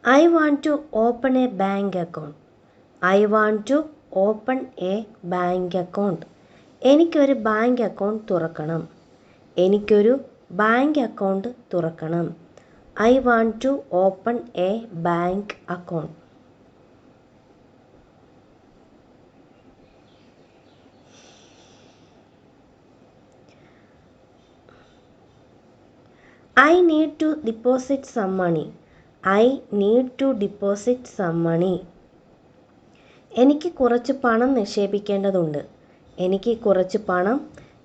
I want to open a bank account. I want to open a bank account. എനിക്കൊരു bank account തുറക്കണം. എനിക്കൊരു bank account തുറക്കണം. I want to open a bank account. I need to deposit some money. I need to deposit some money. എനിക്ക് കുറച്ച് പണം നിക്ഷേപിക്കേണ്ടതുണ്ട്. എനിക്ക് കുറച്ച് പണം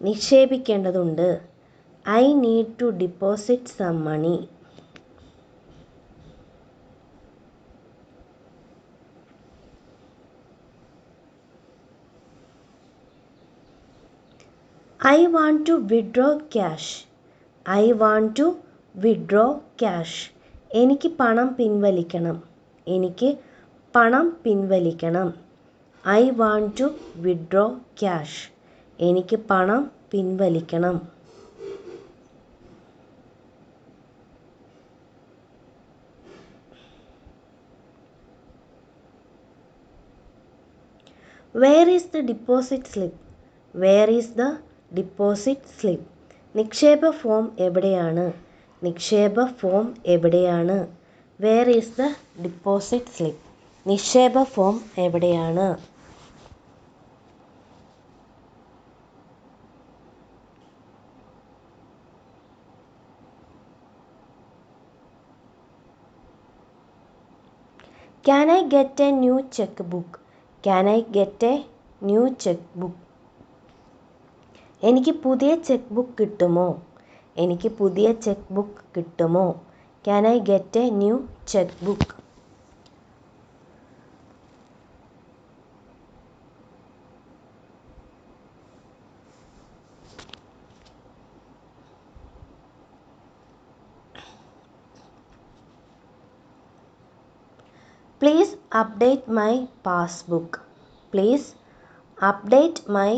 നിക്ഷേപിക്കേണ്ടതുണ്ട്. I need to deposit some money. I want to withdraw cash. I want to withdraw cash. എനിക്ക് പണം പിൻവലിക്കണം. എനിക്ക് പണം പിൻവലിക്കണം. I want to withdraw cash. എനിക്ക് പണം പിൻവലിക്കണം. Where is the deposit slip? Where is the deposit slip? നിക്ഷേപ form എവിടെയാണ്? നിക്ഷേപ form എവിടെയാണ്? Where is the deposit slip? നിക്ഷേപ ഫോം എവിടെയാണ്? Can I get a new checkbook? Can I get a new checkbook? എനിക്ക് പുതിയ ചെക്ക് ബുക്ക് കിട്ടുമോ? എനിക്ക് പുതിയ ചെക്ക് ബുക്ക് കിട്ടുമോ? Can I get a new checkbook? Please update my passbook. Please update my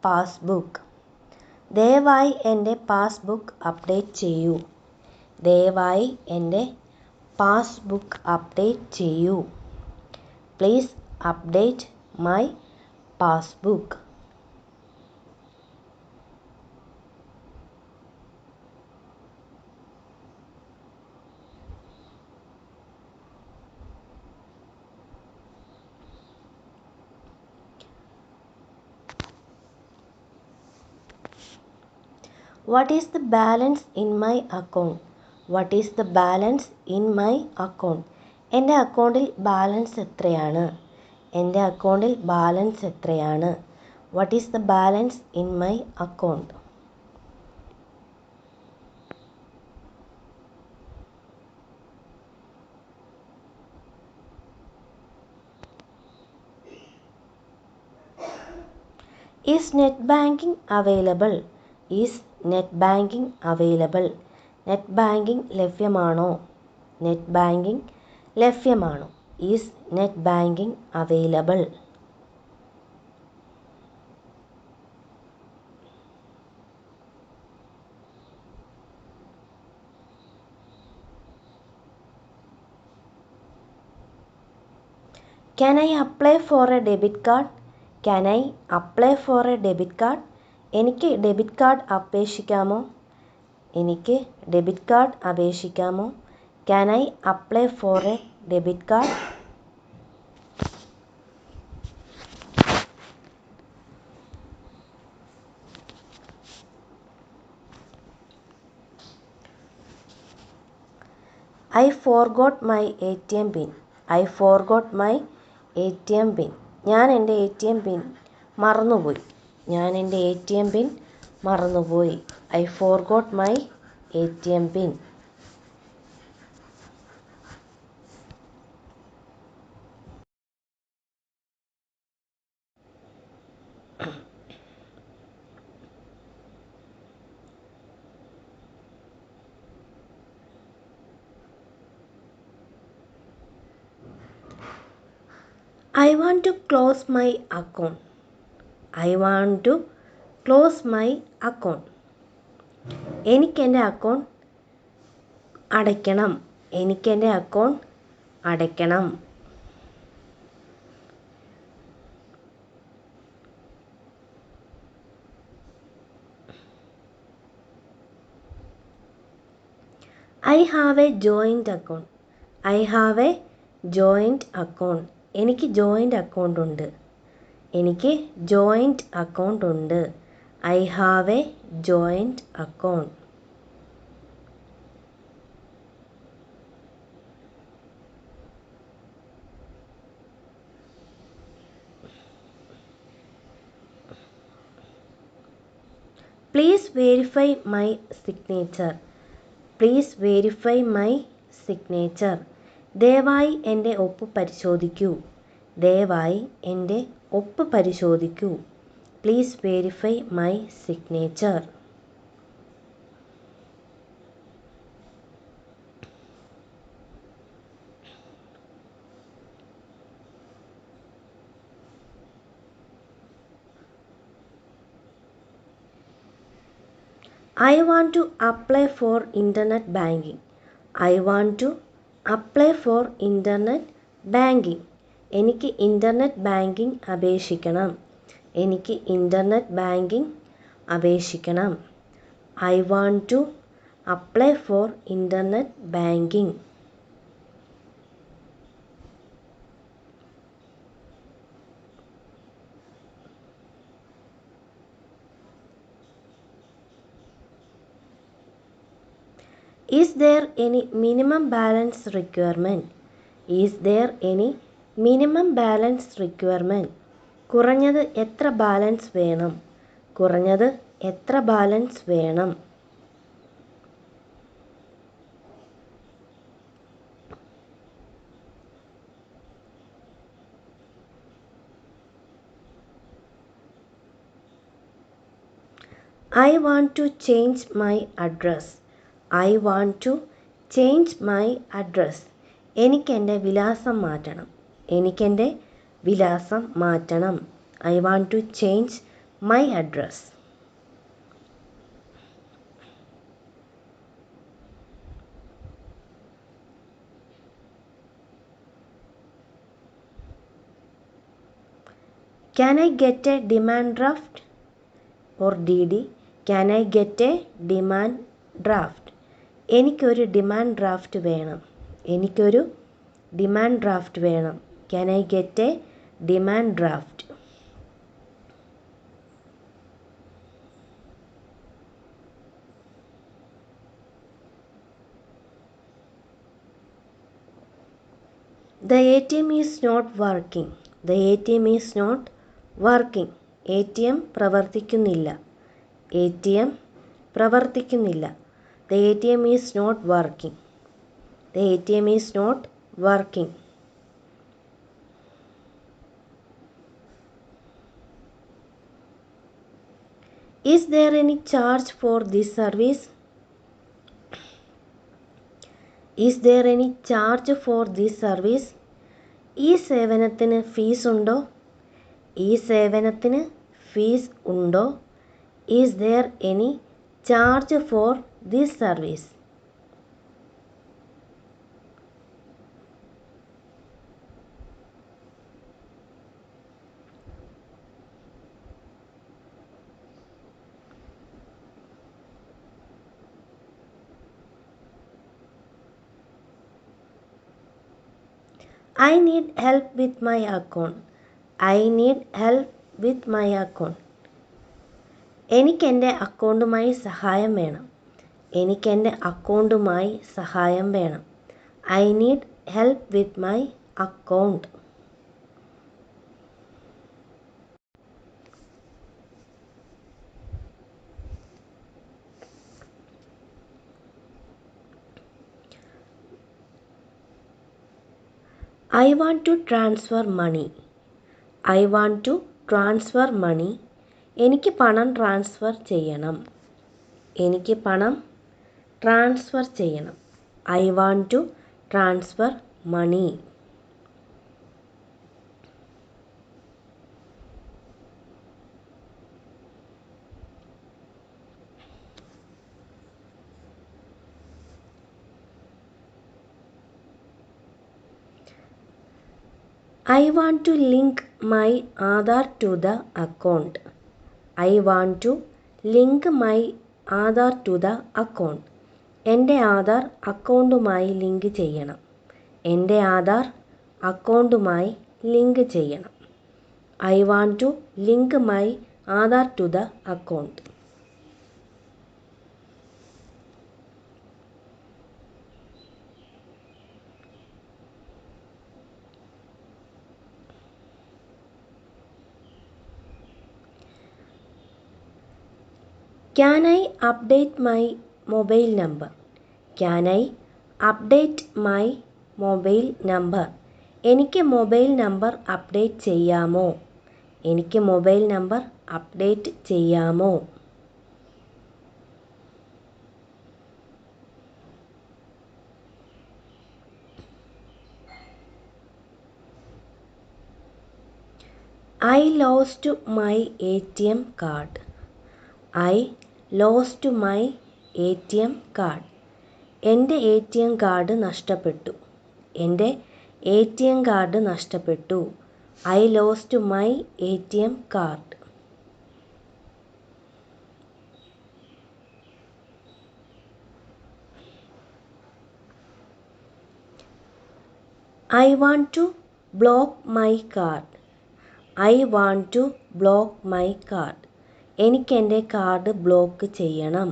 passbook. ദയവായി എൻ്റെ passbook update ചെയ്യൂ. ദയവായി എൻ്റെ പാസ്ബുക്ക് അപ്ഡേറ്റ് ചെയ്യൂ. Please update my passbook. What is the balance in my account? What is the balance in my account? എൻ്റെ അക്കൗണ്ടിൽ balance എത്രയാണ്? എൻ്റെ അക്കൗണ്ടിൽ ബാലൻസ് എത്രയാണ്? What is the balance in my account? Is net banking available? Is net banking available? Net banking ലഭ്യമാണോ? Net banking ലഭ്യമാണോ? Is net banking available? Can I apply for a debit card? Can I apply for a debit card? എനിക്ക് debit card അപേക്ഷിക്കാമോ? എനിക്ക് debit card അപേക്ഷിക്കാമോ? Can I apply for a debit card? I forgot my ATM pin. I forgot my ATM pin. ഞാൻ എൻ്റെ ATM പിൻ മറന്നുപോയി. ഞാൻ എൻ്റെ ATM പിൻ മറന്നുപോയി. I forgot my ATM pin. I want to close my account. I want to close my account. എനിക്കെൻ്റെ account അടയ്ക്കണം. എനിക്കെൻ്റെ account അടയ്ക്കണം. I have a joint account. I have a joint account. എനിക്ക് joint account ഉണ്ട്. എനിക്ക് joint account ഉണ്ട്. I have a joint account. Please verify my signature. Please verify my signature. ദയവായി എൻ്റെ ഒപ്പ് പരിശോധിക്കൂ. ദയവായി എൻ്റെ ഒപ്പ് പരിശോധിക്കൂ. Please verify my signature. I want to apply for internet banking. I want to apply for internet banking. എനിക്ക് internet banking അപേക്ഷിക്കണം. എനിക്ക് internet banking അപേക്ഷിക്കണം. I want to apply for internet banking. Is there any minimum balance requirement? Is there any minimum balance requirement? കുറഞ്ഞത് എത്ര balance വേണം? കുറഞ്ഞത് എത്ര balance വേണം? I want to change my address. I want to change my address. എനിക്കെൻ്റെ വിലാസം മാറ്റണം. എനിക്കെൻ്റെ വിലാസം മാറ്റണം. I want to change my address. Can I get a demand draft or DD? Can I get a demand draft? എനിക്കൊരു demand draft വേണം. എനിക്കൊരു demand draft വേണം. Can I get a demand draft? The ATM is not working. The ATM is not working. ATM പ്രവർത്തിക്കുന്നില്ല. ATM പ്രവർത്തിക്കുന്നില്ല. The ATM is not working. The ATM is not working. Is there any charge for this service? Is there any charge for this service? ഈ സേവനത്തിന് fees ഉണ്ടോ? ഈ സേവനത്തിന് fees ഉണ്ടോ? Is there any charge for this service? I need help with my account. I need help with my account. എനിക്കെൻ്റെ അക്കൗണ്ടുമായി സഹായം വേണം. എനിക്കെൻ്റെ അക്കൗണ്ടുമായി സഹായം വേണം. I need help with my account. I want to transfer money. I want to transfer money. എനിക്ക് പണം ട്രാൻസ്ഫർ ചെയ്യണം. എനിക്ക് പണം ട്രാൻസ്ഫർ ചെയ്യണം. I want to transfer money. I want to link my Aadhaar to the account. I want to link my Aadhaar to the account. എൻ്റെ ആധാർ അക്കൗണ്ടുമായി link ചെയ്യണം. എൻ്റെ ആധാർ അക്കൗണ്ടുമായി ലിങ്ക് ചെയ്യണം. I want to link my Aadhaar to the account. Can I update my mobile number? Can I update my mobile number? എനിക്ക് mobile number update ചെയ്യാമോ? എനിക്ക് mobile number update ചെയ്യാമോ? I lost my ATM card. I lost my ATM card. എൻ്റെ ATM card നഷ്ടപ്പെട്ടു. എൻ്റെ ATM card നഷ്ടപ്പെട്ടു. I lost my ATM card. I want to block my card. I want to block my card. എനിക്കെൻ്റെ card block ചെയ്യണം.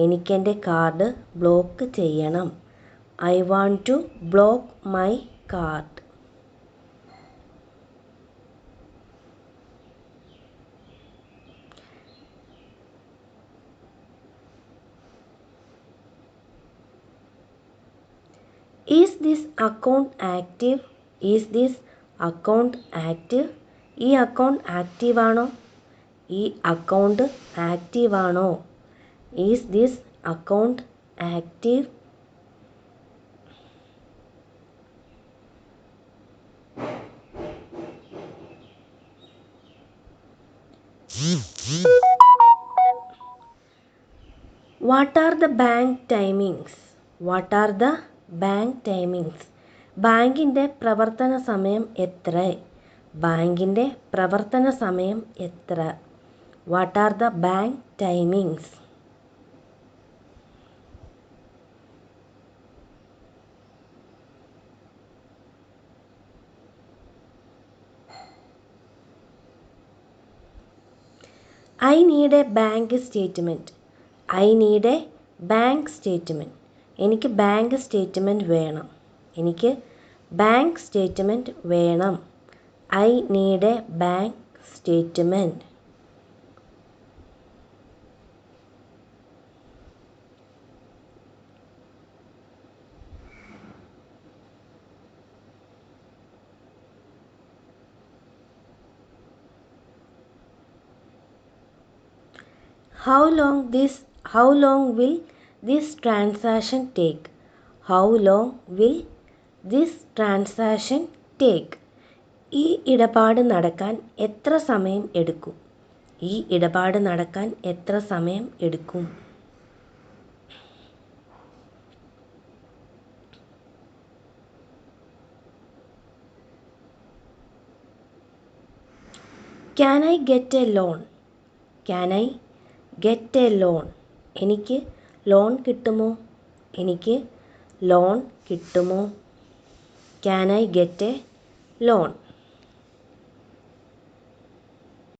എനിക്കെൻ്റെ card block ചെയ്യണം. I want to block my card. Is this account active? Is this account active? ഈ account active ആണോ? ഈ account active ആണോ? Is this account active? What are the bank timings? What are the bank timings? ബാങ്കിൻ്റെ പ്രവർത്തന സമയം എത്ര? ബാങ്കിൻ്റെ പ്രവർത്തന സമയം എത്ര? What are the bank timings? I need a bank statement. I need a bank statement. എനിക്ക് ബാങ്ക് സ്റ്റേറ്റ്മെൻറ്റ് വേണം. എനിക്ക് ബാങ്ക് സ്റ്റേറ്റ്മെൻറ്റ് വേണം. I need a bank statement. How long will this transaction take? How long will this transaction take? ഈ ഇടപാട് നടക്കാൻ എത്ര സമയം എടുക്കും? ഈ ഇടപാട് നടക്കാൻ എത്ര സമയം എടുക്കും? Can I get a loan? Can I get a loan? എനിക്ക് ലോൺ കിട്ടുമോ? എനിക്ക് ലോൺ കിട്ടുമോ? Can I get a loan?